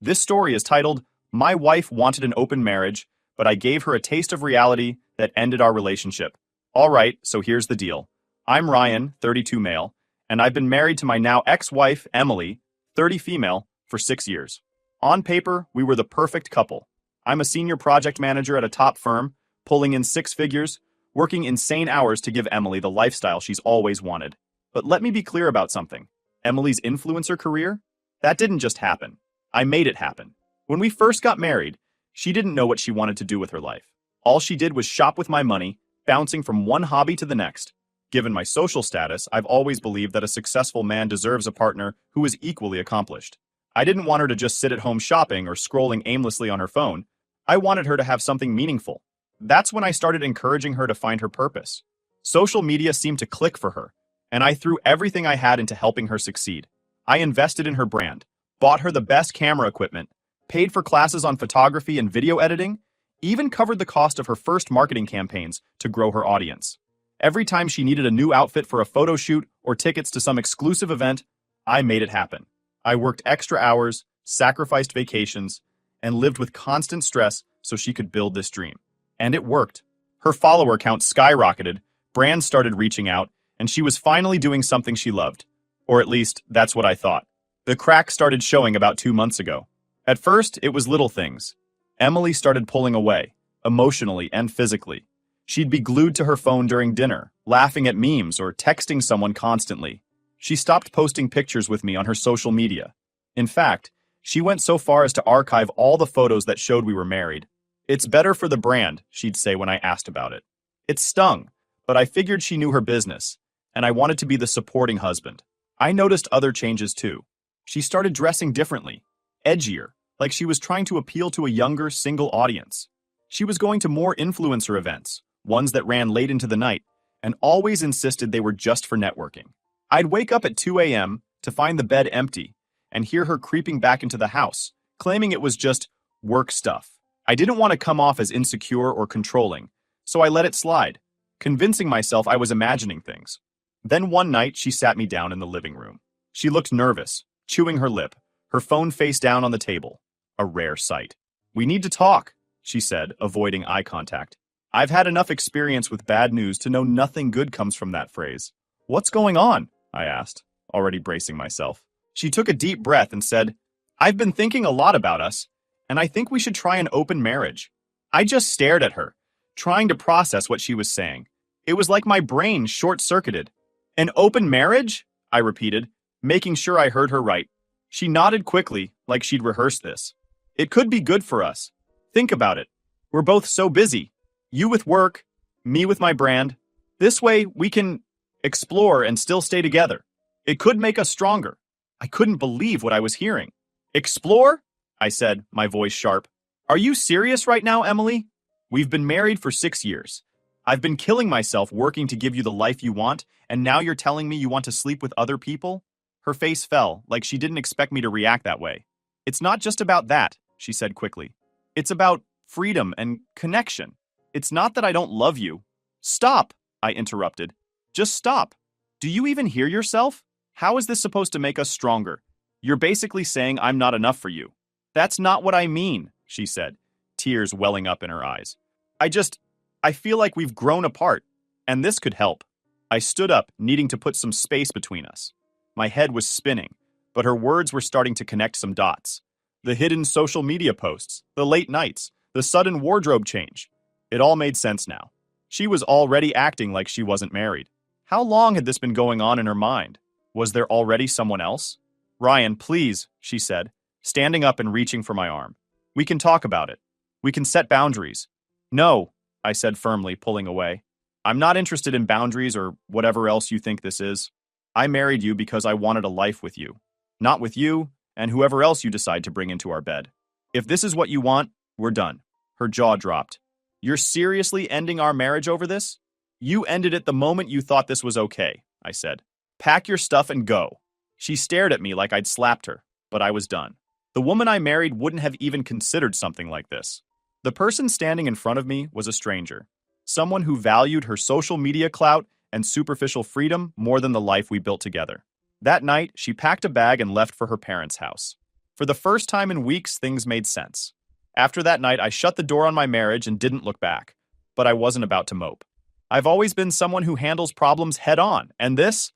This story is titled, My Wife Wanted an Open Marriage, but I Gave Her a Taste of Reality That Ended Our Relationship. All right, so here's the deal. I'm Ryan, 32 male, and I've been married to my now ex-wife, Emily, 30 female, for 6 years. On paper, we were the perfect couple. I'm a senior project manager at a top firm, pulling in 6 figures, working insane hours to give Emily the lifestyle she's always wanted. But let me be clear about something. Emily's influencer career? That didn't just happen. I made it happen. When we first got married, she didn't know what she wanted to do with her life. All she did was shop with my money, bouncing from one hobby to the next. Given my social status, I've always believed that a successful man deserves a partner who is equally accomplished. I didn't want her to just sit at home shopping or scrolling aimlessly on her phone. I wanted her to have something meaningful. That's when I started encouraging her to find her purpose. Social media seemed to click for her, and I threw everything I had into helping her succeed. I invested in her brand, bought her the best camera equipment, paid for classes on photography and video editing, even covered the cost of her first marketing campaigns to grow her audience. Every time she needed a new outfit for a photo shoot or tickets to some exclusive event, I made it happen. I worked extra hours, sacrificed vacations, and lived with constant stress so she could build this dream. And it worked. Her follower count skyrocketed, brands started reaching out, and she was finally doing something she loved. Or at least, that's what I thought. The cracks started showing about 2 months ago. At first, it was little things. Emily started pulling away, emotionally and physically. She'd be glued to her phone during dinner, laughing at memes or texting someone constantly. She stopped posting pictures with me on her social media. In fact, she went so far as to archive all the photos that showed we were married. It's better for the brand, she'd say when I asked about it. It stung, but I figured she knew her business, and I wanted to be the supporting husband. I noticed other changes too. She started dressing differently, edgier, like she was trying to appeal to a younger, single audience. She was going to more influencer events, ones that ran late into the night, and always insisted they were just for networking. I'd wake up at 2 a.m. to find the bed empty and hear her creeping back into the house, claiming it was just work stuff. I didn't want to come off as insecure or controlling, so I let it slide, convincing myself I was imagining things. Then one night, she sat me down in the living room. She looked nervous, chewing her lip, her phone face down on the table. A rare sight. "We need to talk," she said, avoiding eye contact. I've had enough experience with bad news to know nothing good comes from that phrase. "What's going on?" I asked, already bracing myself. She took a deep breath and said, "I've been thinking a lot about us, and I think we should try an open marriage." I just stared at her, trying to process what she was saying. It was like my brain short-circuited. "An open marriage?" I repeated, making sure I heard her right. She nodded quickly, like she'd rehearsed this. "It could be good for us. Think about it. We're both so busy. You with work, me with my brand. This way, we can explore and still stay together. It could make us stronger." I couldn't believe what I was hearing. "Explore?" I said, my voice sharp. "Are you serious right now, Emily? We've been married for 6 years. I've been killing myself working to give you the life you want, and now you're telling me you want to sleep with other people?" Her face fell, like she didn't expect me to react that way. "It's not just about that," she said quickly. "It's about freedom and connection. It's not that I don't love you." "Stop," I interrupted. "Just stop. Do you even hear yourself? How is this supposed to make us stronger? You're basically saying I'm not enough for you." "That's not what I mean," she said, tears welling up in her eyes. I feel like we've grown apart, and this could help." I stood up, needing to put some space between us. My head was spinning, but her words were starting to connect some dots. The hidden social media posts, the late nights, the sudden wardrobe change. It all made sense now. She was already acting like she wasn't married. How long had this been going on in her mind? Was there already someone else? "Ryan, please," she said, standing up and reaching for my arm. "We can talk about it. We can set boundaries." "No," I said firmly, pulling away. "I'm not interested in boundaries or whatever else you think this is. I married you because I wanted a life with you. Not with you and whoever else you decide to bring into our bed. If this is what you want, we're done." Her jaw dropped. "You're seriously ending our marriage over this?" "You ended it the moment you thought this was okay," I said. "Pack your stuff and go." She stared at me like I'd slapped her, but I was done. The woman I married wouldn't have even considered something like this. The person standing in front of me was a stranger. Someone who valued her social media clout and superficial freedom more than the life we built together. That night, she packed a bag and left for her parents' house. For the first time in weeks, things made sense. After that night, I shut the door on my marriage and didn't look back. But I wasn't about to mope. I've always been someone who handles problems head on, and this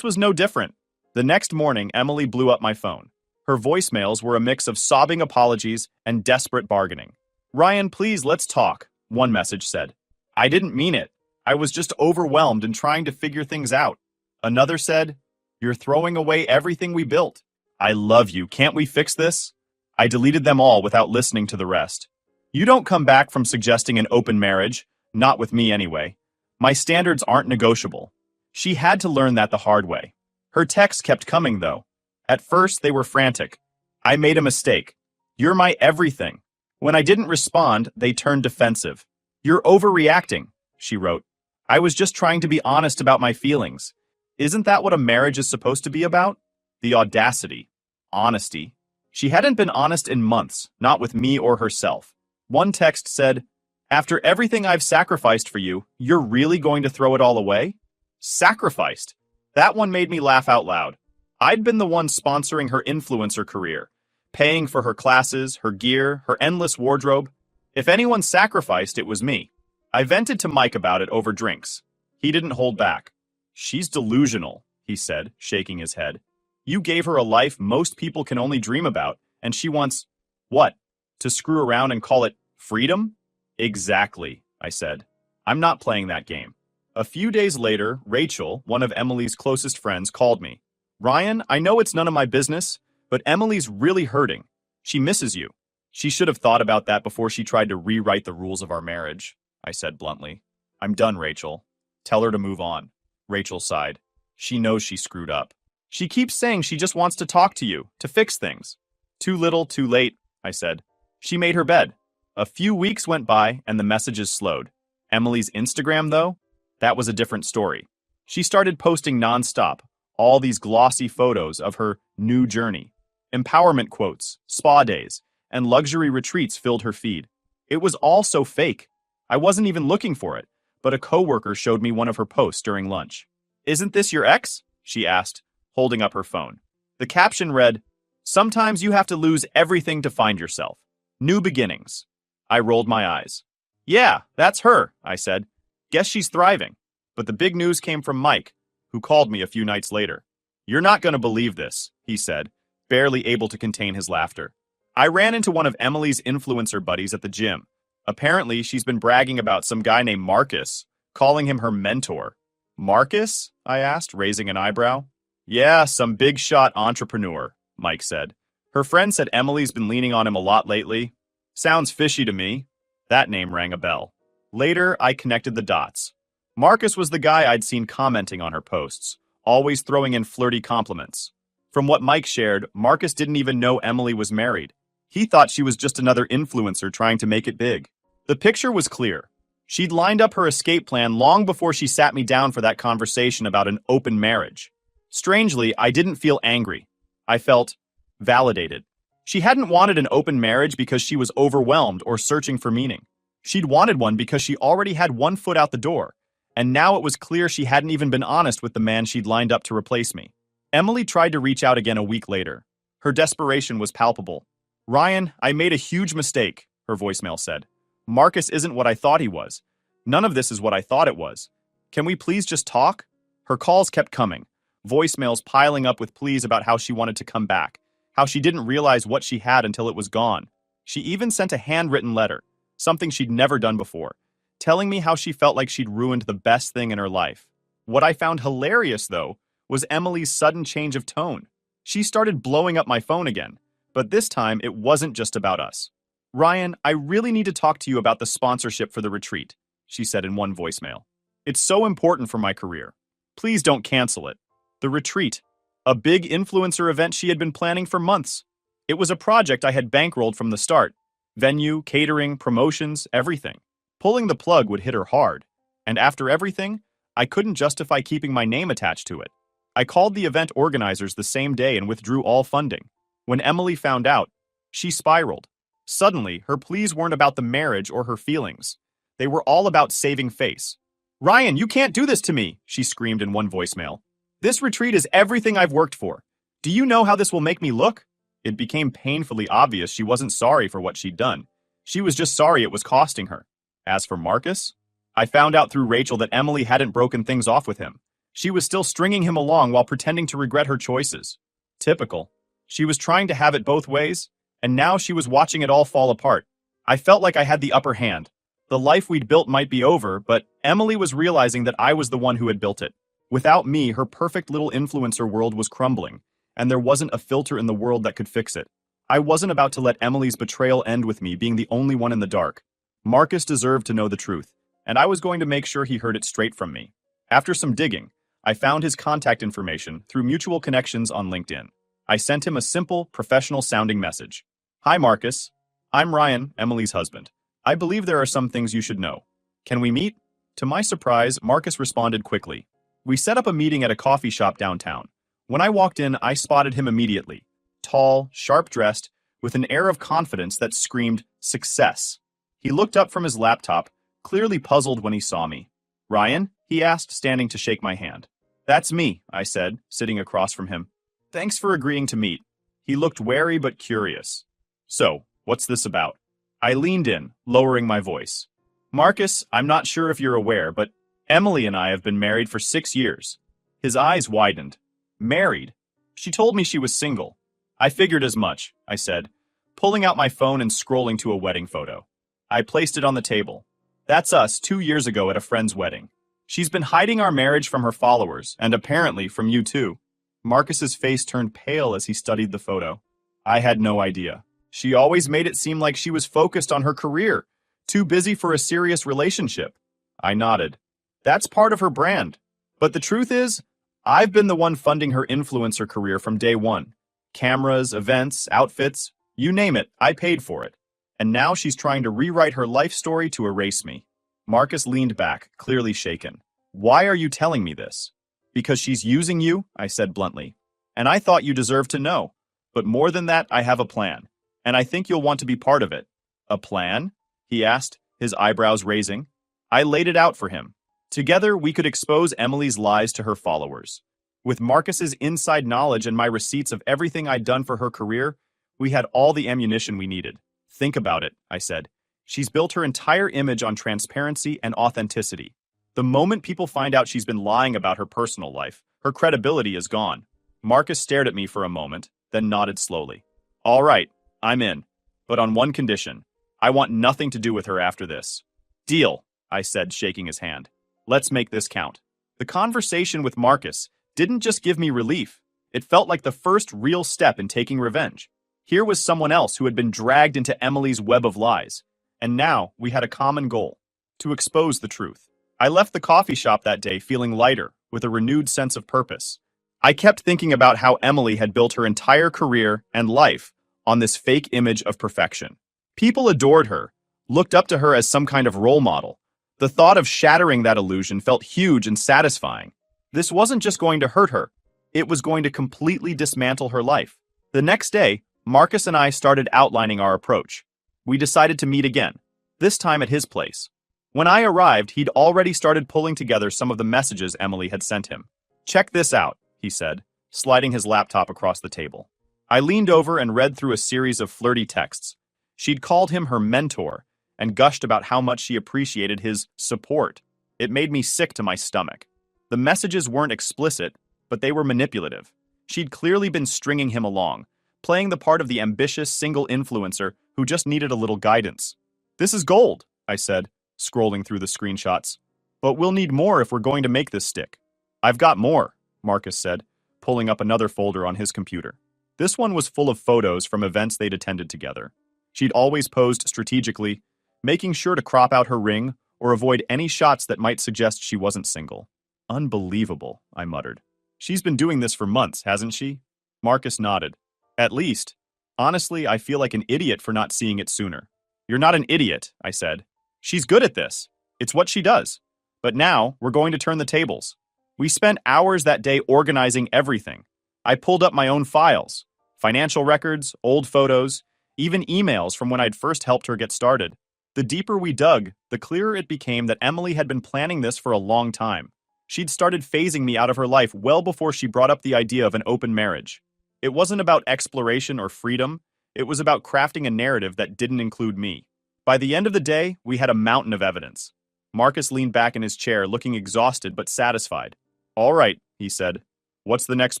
was no different. The next morning, Emily blew up my phone. Her voicemails were a mix of sobbing apologies and desperate bargaining. "Ryan, please, let's talk," one message said. "I didn't mean it. I was just overwhelmed and trying to figure things out." Another said, "You're throwing away everything we built. I love you. Can't we fix this?" I deleted them all without listening to the rest. You don't come back from suggesting an open marriage, not with me anyway. My standards aren't negotiable. She had to learn that the hard way. Her texts kept coming, though. At first, they were frantic. "I made a mistake. You're my everything." When I didn't respond, they turned defensive. "You're overreacting," she wrote. "I was just trying to be honest about my feelings. Isn't that what a marriage is supposed to be about?" The audacity. Honesty. She hadn't been honest in months, not with me or herself. One text said, "After everything I've sacrificed for you, you're really going to throw it all away?" Sacrificed. That one made me laugh out loud. I'd been the one sponsoring her influencer career, paying for her classes, her gear, her endless wardrobe. If anyone sacrificed, it was me. I vented to Mike about it over drinks. He didn't hold back. "She's delusional," he said, shaking his head. "You gave her a life most people can only dream about, and she wants, what, to screw around and call it freedom?" "Exactly," I said. "I'm not playing that game." A few days later, Rachel, one of Emily's closest friends, called me. "Ryan, I know it's none of my business, but Emily's really hurting. She misses you." "She should have thought about that before she tried to rewrite the rules of our marriage," I said bluntly. "I'm done, Rachel. Tell her to move on." Rachel sighed. "She knows she screwed up. She keeps saying she just wants to talk to you, to fix things." "Too little, too late," I said. She made her bed. A few weeks went by and the messages slowed. Emily's Instagram, though? That was a different story. She started posting nonstop, all these glossy photos of her new journey. Empowerment quotes, spa days, and luxury retreats filled her feed. It was all so fake. I wasn't even looking for it, but a coworker showed me one of her posts during lunch. "Isn't this your ex?" she asked, holding up her phone. The caption read, "Sometimes you have to lose everything to find yourself. New beginnings." I rolled my eyes. "Yeah, that's her," I said. "Guess she's thriving." But the big news came from Mike, who called me a few nights later. "You're not going to believe this," he said, barely able to contain his laughter. "I ran into one of Emily's influencer buddies at the gym. Apparently, she's been bragging about some guy named Marcus, calling him her mentor." "Marcus?" I asked, raising an eyebrow. "Yeah, some big shot entrepreneur," Mike said. "Her friend said Emily's been leaning on him a lot lately. Sounds fishy to me." That name rang a bell. Later, I connected the dots. Marcus was the guy I'd seen commenting on her posts, always throwing in flirty compliments. From what Mike shared, Marcus didn't even know Emily was married. He thought she was just another influencer trying to make it big. The picture was clear. She'd lined up her escape plan long before she sat me down for that conversation about an open marriage. Strangely, I didn't feel angry. I felt validated. She hadn't wanted an open marriage because she was overwhelmed or searching for meaning. She'd wanted one because she already had one foot out the door, and now it was clear she hadn't even been honest with the man she'd lined up to replace me. Emily tried to reach out again a week later. Her desperation was palpable. "Ryan, I made a huge mistake," her voicemail said. "Marcus isn't what I thought he was. None of this is what I thought it was. Can we please just talk?" Her calls kept coming, voicemails piling up with pleas about how she wanted to come back, how she didn't realize what she had until it was gone. She even sent a handwritten letter, something she'd never done before, telling me how she felt like she'd ruined the best thing in her life. What I found hilarious, though, was Emily's sudden change of tone. She started blowing up my phone again, but this time it wasn't just about us. "Ryan, I really need to talk to you about the sponsorship for the retreat," she said in one voicemail. "It's so important for my career. Please don't cancel it." The retreat, a big influencer event she had been planning for months. It was a project I had bankrolled from the start. Venue, catering, promotions, everything. Pulling the plug would hit her hard. And after everything, I couldn't justify keeping my name attached to it. I called the event organizers the same day and withdrew all funding. When Emily found out, she spiraled. Suddenly, her pleas weren't about the marriage or her feelings. They were all about saving face. "Ryan, you can't do this to me," she screamed in one voicemail. "This retreat is everything I've worked for. Do you know how this will make me look?" It became painfully obvious she wasn't sorry for what she'd done. She was just sorry it was costing her. As for Marcus, I found out through Rachel that Emily hadn't broken things off with him. She was still stringing him along while pretending to regret her choices. Typical. She was trying to have it both ways, and now she was watching it all fall apart. I felt like I had the upper hand. The life we'd built might be over, but Emily was realizing that I was the one who had built it. Without me, her perfect little influencer world was crumbling, and there wasn't a filter in the world that could fix it. I wasn't about to let Emily's betrayal end with me being the only one in the dark. Marcus deserved to know the truth, and I was going to make sure he heard it straight from me. After some digging, I found his contact information through mutual connections on LinkedIn. I sent him a simple, professional-sounding message. Hi, Marcus. I'm Ryan, Emily's husband. I believe there are some things you should know. Can we meet? To my surprise, Marcus responded quickly. We set up a meeting at a coffee shop downtown. When I walked in, I spotted him immediately. Tall, sharp-dressed, with an air of confidence that screamed, success. He looked up from his laptop, clearly puzzled when he saw me. Ryan? He asked, standing to shake my hand. That's me, I said, sitting across from him. Thanks for agreeing to meet. He looked wary but curious. So, what's this about? I leaned in, lowering my voice. Marcus, I'm not sure if you're aware, but Emily and I have been married for 6 years. His eyes widened. Married? She told me she was single. I figured as much, I said, pulling out my phone and scrolling to a wedding photo. I placed it on the table. That's us 2 years ago at a friend's wedding. She's been hiding our marriage from her followers, and apparently from you too. Marcus's face turned pale as he studied the photo. I had no idea. She always made it seem like she was focused on her career, too busy for a serious relationship. I nodded. That's part of her brand. But the truth is, I've been the one funding her influencer career from day one. Cameras, events, outfits, you name it, I paid for it. And now she's trying to rewrite her life story to erase me. Marcus leaned back, clearly shaken. Why are you telling me this? Because she's using you, I said bluntly. And I thought you deserved to know. But more than that, I have a plan. And I think you'll want to be part of it. A plan? He asked, his eyebrows raising. I laid it out for him. Together, we could expose Emily's lies to her followers. With Marcus's inside knowledge and my receipts of everything I'd done for her career, we had all the ammunition we needed. Think about it, I said. She's built her entire image on transparency and authenticity. The moment people find out she's been lying about her personal life, her credibility is gone. Marcus stared at me for a moment, then nodded slowly. All right, I'm in. But on one condition. I want nothing to do with her after this. Deal, I said, shaking his hand. Let's make this count. The conversation with Marcus didn't just give me relief. It felt like the first real step in taking revenge. Here was someone else who had been dragged into Emily's web of lies. And now we had a common goal, to expose the truth. I left the coffee shop that day feeling lighter, with a renewed sense of purpose. I kept thinking about how Emily had built her entire career and life on this fake image of perfection. People adored her, looked up to her as some kind of role model. The thought of shattering that illusion felt huge and satisfying. This wasn't just going to hurt her. It was going to completely dismantle her life. The next day, Marcus and I started outlining our approach. We decided to meet again, this time at his place. When I arrived, he'd already started pulling together some of the messages Emily had sent him. Check this out, he said, sliding his laptop across the table. I leaned over and read through a series of flirty texts. She'd called him her mentor and gushed about how much she appreciated his support. It made me sick to my stomach. The messages weren't explicit, but they were manipulative. She'd clearly been stringing him along, playing the part of the ambitious single influencer who just needed a little guidance. This is gold, I said, scrolling through the screenshots. But we'll need more if we're going to make this stick. I've got more, Marcus said, pulling up another folder on his computer. This one was full of photos from events they'd attended together. She'd always posed strategically, making sure to crop out her ring or avoid any shots that might suggest she wasn't single. Unbelievable, I muttered. She's been doing this for months, hasn't she? Marcus nodded. At least. Honestly, I feel like an idiot for not seeing it sooner. You're not an idiot, I said. She's good at this. It's what she does. But now, we're going to turn the tables. We spent hours that day organizing everything. I pulled up my own files. Financial records, old photos, even emails from when I'd first helped her get started. The deeper we dug, the clearer it became that Emily had been planning this for a long time. She'd started phasing me out of her life well before she brought up the idea of an open marriage. It wasn't about exploration or freedom, it was about crafting a narrative that didn't include me. By the end of the day, we had a mountain of evidence. Marcus leaned back in his chair, looking exhausted but satisfied. All right, he said. What's the next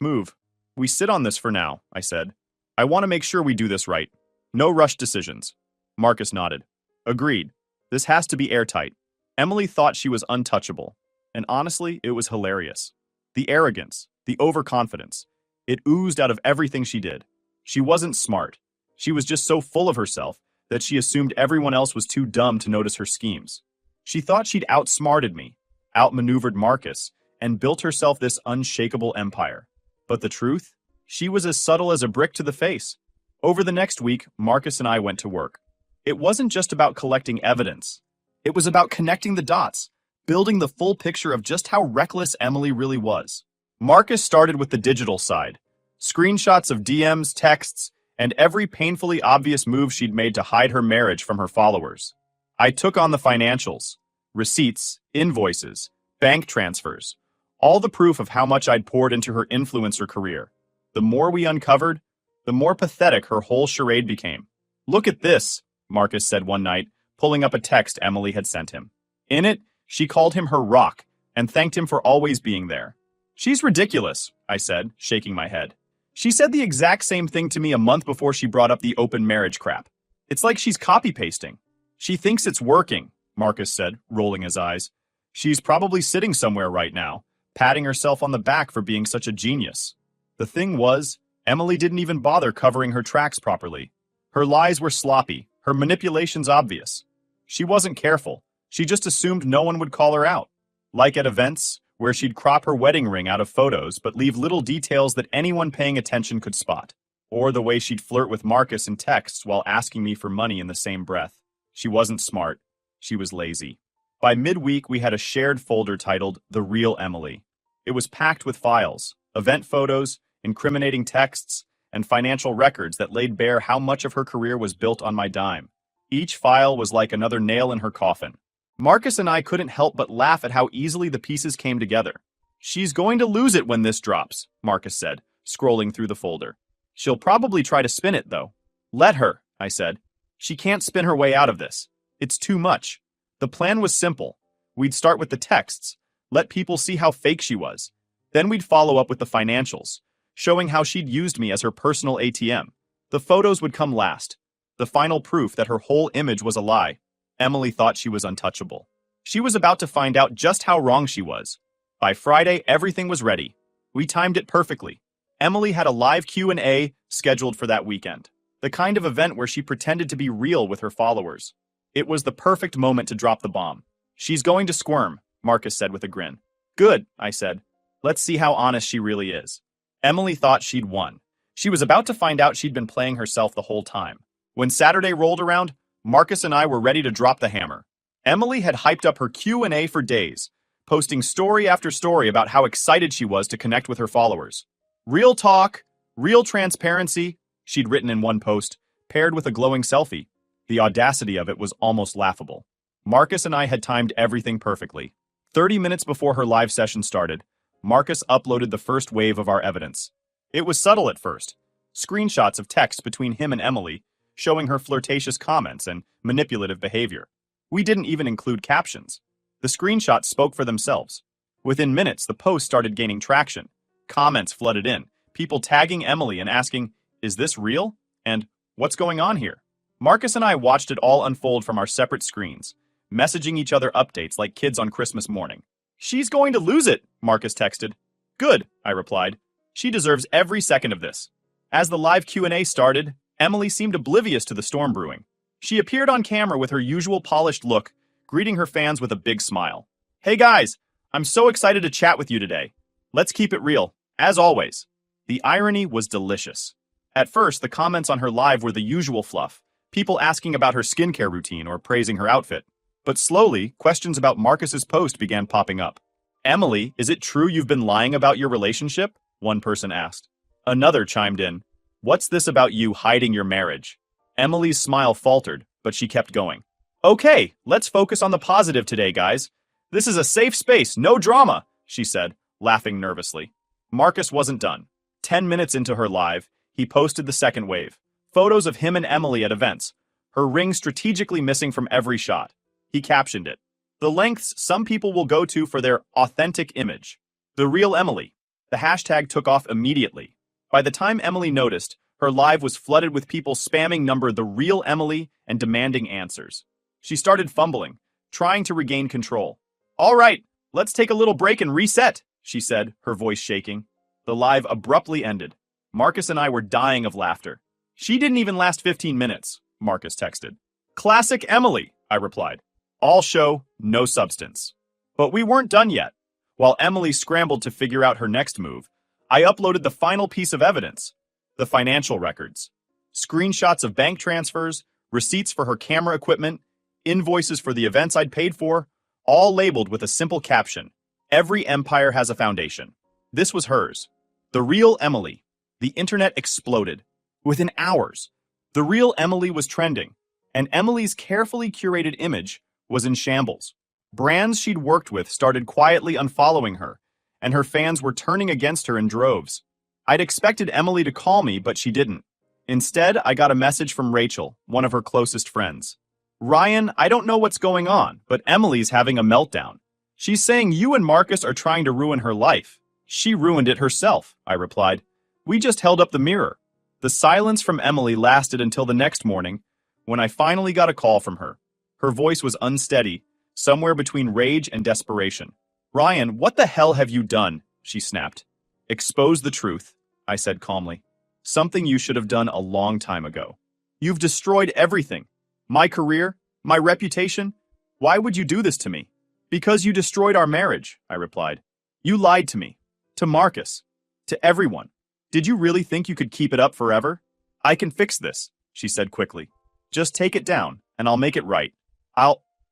move? We sit on this for now, I said. I want to make sure we do this right. No rushed decisions. Marcus nodded. Agreed. This has to be airtight. Emily thought she was untouchable. And honestly, it was hilarious. The arrogance, the overconfidence. It oozed out of everything she did. She wasn't smart. She was just so full of herself that she assumed everyone else was too dumb to notice her schemes. She thought she'd outsmarted me, outmaneuvered Marcus, and built herself this unshakable empire. But the truth? She was as subtle as a brick to the face. Over the next week, Marcus and I went to work. It wasn't just about collecting evidence. It was about connecting the dots, building the full picture of just how reckless Emily really was. Marcus started with the digital side. Screenshots of DMs, texts, and every painfully obvious move she'd made to hide her marriage from her followers. I took on the financials, receipts, invoices, bank transfers, all the proof of how much I'd poured into her influencer career. The more we uncovered, the more pathetic her whole charade became. Look at this, Marcus said one night, pulling up a text Emily had sent him. In it, she called him her rock and thanked him for always being there. She's ridiculous, I said, shaking my head. She said the exact same thing to me a month before she brought up the open marriage crap. It's like she's copy-pasting. She thinks it's working, Marcus said, rolling his eyes. She's probably sitting somewhere right now, patting herself on the back for being such a genius. The thing was, Emily didn't even bother covering her tracks properly. Her lies were sloppy, her manipulations obvious. She wasn't careful. She just assumed no one would call her out. Like at events, where she'd crop her wedding ring out of photos but leave little details that anyone paying attention could spot. Or the way she'd flirt with Marcus in texts while asking me for money in the same breath. She wasn't smart. She was lazy. By midweek, we had a shared folder titled The Real Emily. It was packed with files, event photos, incriminating texts, and financial records that laid bare how much of her career was built on my dime. Each file was like another nail in her coffin. Marcus and I couldn't help but laugh at how easily the pieces came together. She's going to lose it when this drops, Marcus said, scrolling through the folder. She'll probably try to spin it, though. Let her, I said. She can't spin her way out of this. It's too much. The plan was simple. We'd start with the texts, let people see how fake she was. Then we'd follow up with the financials, showing how she'd used me as her personal ATM. The photos would come last, the final proof that her whole image was a lie. Emily thought she was untouchable. She was about to find out just how wrong she was. By Friday, everything was ready. We timed it perfectly. Emily had a live Q&A scheduled for that weekend, the kind of event where she pretended to be real with her followers. It was the perfect moment to drop the bomb. She's going to squirm, Marcus said with a grin. Good, I said. Let's see how honest she really is. Emily thought she'd won. She was about to find out she'd been playing herself the whole time. When Saturday rolled around, Marcus and I were ready to drop the hammer. Emily had hyped up her Q&A for days, posting story after story about how excited she was to connect with her followers. Real talk, real transparency, she'd written in one post, paired with a glowing selfie. The audacity of it was almost laughable. Marcus and I had timed everything perfectly. 30 minutes before her live session started, Marcus uploaded the first wave of our evidence. It was subtle at first. Screenshots of text between him and Emily, showing her flirtatious comments and manipulative behavior. We didn't even include captions. The screenshots spoke for themselves. Within minutes, the post started gaining traction. Comments flooded in, people tagging Emily and asking, "Is this real?" and "What's going on here?" Marcus and I watched it all unfold from our separate screens, messaging each other updates like kids on Christmas morning. "She's going to lose it," Marcus texted. "Good," I replied. "She deserves every second of this." As the live Q&A started, Emily seemed oblivious to the storm brewing. She appeared on camera with her usual polished look, greeting her fans with a big smile. "Hey guys, I'm so excited to chat with you today. Let's keep it real, as always." The irony was delicious. At first, the comments on her live were the usual fluff, people asking about her skincare routine or praising her outfit. But slowly, questions about Marcus's post began popping up. "Emily, is it true you've been lying about your relationship?" one person asked. Another chimed in, "What's this about you hiding your marriage?" Emily's smile faltered, but she kept going. "Okay, let's focus on the positive today, guys. This is a safe space, no drama," she said, laughing nervously. Marcus wasn't done. 10 minutes into her live, he posted the second wave. Photos of him and Emily at events, her ring strategically missing from every shot. He captioned it, "The lengths some people will go to for their authentic image. The real Emily." The hashtag took off immediately. By the time Emily noticed, her live was flooded with people spamming number "The Real Emily" and demanding answers. She started fumbling, trying to regain control. "All right, let's take a little break and reset," she said, her voice shaking. The live abruptly ended. Marcus and I were dying of laughter. "She didn't even last 15 minutes, Marcus texted. "Classic Emily," I replied. "All show, no substance." But we weren't done yet. While Emily scrambled to figure out her next move, I uploaded the final piece of evidence, the financial records. Screenshots of bank transfers, receipts for her camera equipment, invoices for the events I'd paid for, all labeled with a simple caption, "Every empire has a foundation." This was hers. The real Emily. The internet exploded. Within hours, the real Emily was trending, and Emily's carefully curated image was in shambles. Brands she'd worked with started quietly unfollowing her, and her fans were turning against her in droves. I'd expected Emily to call me, but she didn't. Instead, I got a message from Rachel, one of her closest friends. "Ryan, I don't know what's going on, but Emily's having a meltdown. She's saying you and Marcus are trying to ruin her life." "She ruined it herself," I replied. "We just held up the mirror." The silence from Emily lasted until the next morning, when I finally got a call from her. Her voice was unsteady, somewhere between rage and desperation. "Ryan, what the hell have you done?" she snapped. "Expose the truth," I said calmly. "Something you should have done a long time ago. You've destroyed everything. My career, my reputation. Why would you do this to me?" "Because you destroyed our marriage," I replied. "You lied to me. To Marcus. To everyone. Did you really think you could keep it up forever?" "I can fix this," she said quickly. "Just take it down, and I'll make it right."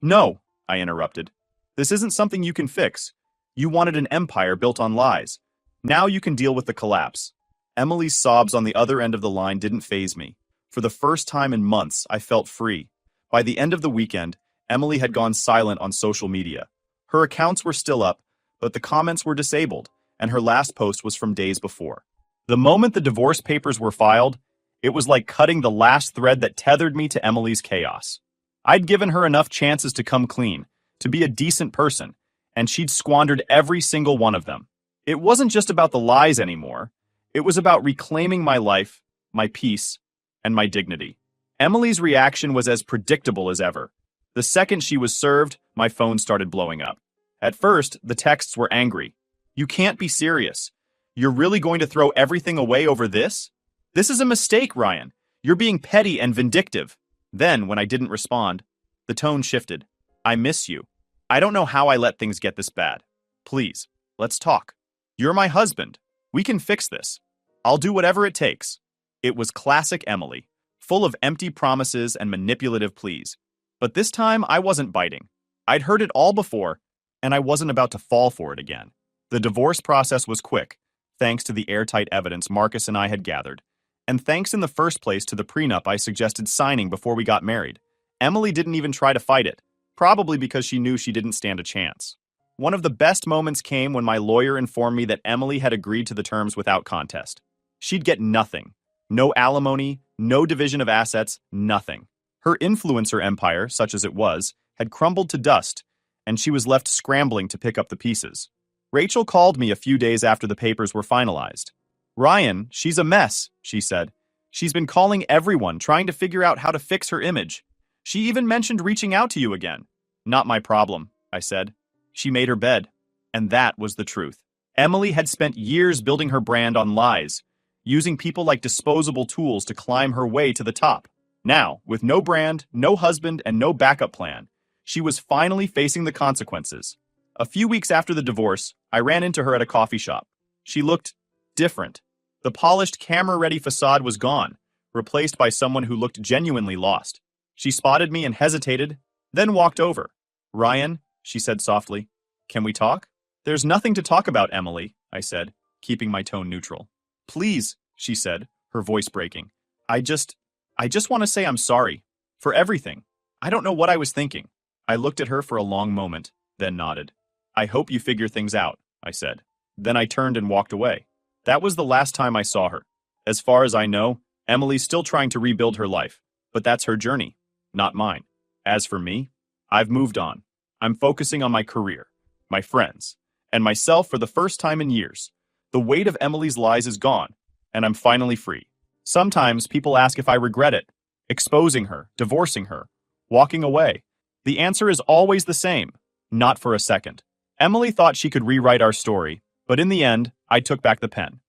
"No," I interrupted. "This isn't something you can fix. You wanted an empire built on lies. Now you can deal with the collapse." Emily's sobs on the other end of the line didn't faze me. For the first time in months, I felt free. By the end of the weekend, Emily had gone silent on social media. Her accounts were still up, but the comments were disabled, and her last post was from days before. The moment the divorce papers were filed, it was like cutting the last thread that tethered me to Emily's chaos. I'd given her enough chances to come clean, to be a decent person, and she'd squandered every single one of them. It wasn't just about the lies anymore. It was about reclaiming my life, my peace, and my dignity. Emily's reaction was as predictable as ever. The second she was served, my phone started blowing up. At first, the texts were angry. "You can't be serious. You're really going to throw everything away over this? This is a mistake, Ryan. You're being petty and vindictive." Then, when I didn't respond, the tone shifted. "I miss you. I don't know how I let things get this bad. Please, let's talk. You're my husband. We can fix this. I'll do whatever it takes." It was classic Emily, full of empty promises and manipulative pleas. But this time, I wasn't biting. I'd heard it all before, and I wasn't about to fall for it again. The divorce process was quick, thanks to the airtight evidence Marcus and I had gathered, and thanks in the first place to the prenup I suggested signing before we got married. Emily didn't even try to fight it, probably because she knew she didn't stand a chance. One of the best moments came when my lawyer informed me that Emily had agreed to the terms without contest. She'd get nothing. No alimony, no division of assets, nothing. Her influencer empire, such as it was, had crumbled to dust, and she was left scrambling to pick up the pieces. Rachel called me a few days after the papers were finalized. "Ryan, she's a mess," she said. "She's been calling everyone, trying to figure out how to fix her image. She even mentioned reaching out to you again." "Not my problem," I said. She made her bed. And that was the truth. Emily had spent years building her brand on lies, using people like disposable tools to climb her way to the top. Now, with no brand, no husband, and no backup plan, she was finally facing the consequences. A few weeks after the divorce, I ran into her at a coffee shop. She looked different. The polished, camera-ready facade was gone, replaced by someone who looked genuinely lost. She spotted me and hesitated, then walked over. "Ryan," she said softly, "can we talk?" "There's nothing to talk about, Emily," I said, keeping my tone neutral. "Please," she said, her voice breaking. I just want to say I'm sorry. For everything. I don't know what I was thinking." I looked at her for a long moment, then nodded. "I hope you figure things out," I said. Then I turned and walked away. That was the last time I saw her. As far as I know, Emily's still trying to rebuild her life, but that's her journey, not mine. As for me, I've moved on. I'm focusing on my career, my friends, and myself for the first time in years. The weight of Emily's lies is gone, and I'm finally free. Sometimes people ask if I regret it, exposing her, divorcing her, walking away. The answer is always the same, not for a second. Emily thought she could rewrite our story, but in the end, I took back the pen.